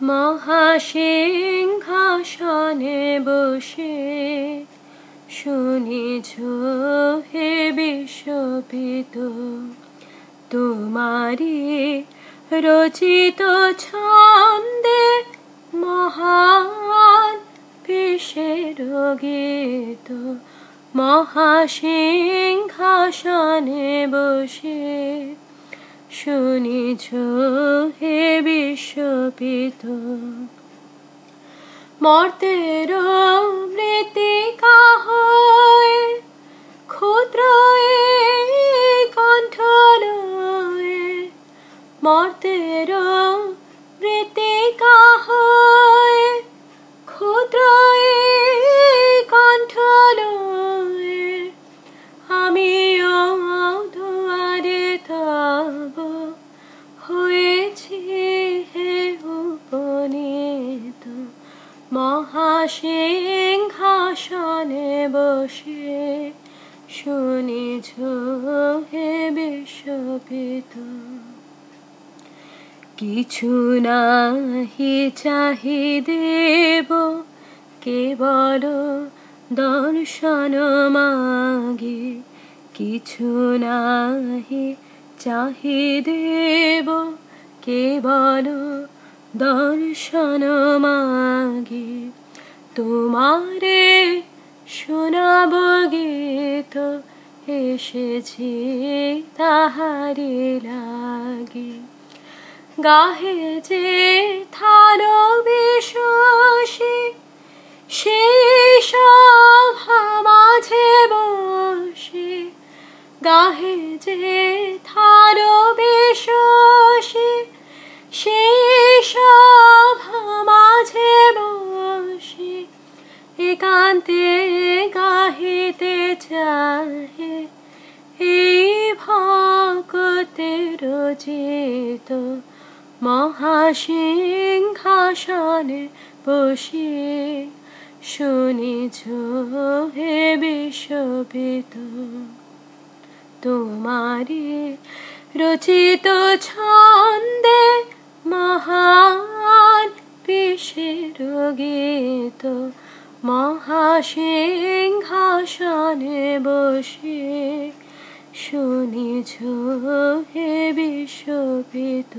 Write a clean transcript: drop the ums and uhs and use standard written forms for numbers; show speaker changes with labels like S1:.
S1: মহাসিংহাসনে বসে শুনিছ হে বিশ্বপিত তোমারি রচিত ছন্দে মহান বিশ্বের গীত। মহাসিংহাসনে বসে শুনিছ হে বিশ্বপিত মর্তের মৃত্তিকা হয়ে ক্ষুদ্র এই কণ্ঠ লয়ে মর্তের মৃত্তিকা হয়ে ক্ষুদ্র এই কণ্ঠ লয়ে আমিও দুয়ারে তব হয়েছি হে উপনীত। মহাসিংহাসনে বসে শুনিছ হে বিশ্বপিত কিছু নাহি চাহি দেব কেবল দর্শন মাগে কিছু নাহি চাহি দেব কেবল দর্শন মাগে তোমারে শোনাব গীত এসেছি তাহারি লাগে গাহে যে থান বিশ্বাসী সেই সভা মাঝে বসে গাহে যে থান বিশ্বাসী সেই সভা মাঝে বসে একান্তে গাহিতে চাহে এই ভক্তের রচিত মহাসিংহাসনে বসে শুনিছ হে বিশ্বপিত তোমারি রচিত ছন্দে মহান বিশ্বের গীত। মহাসিংহাসনে বসে শুনিছ হে বিশ্বপিত।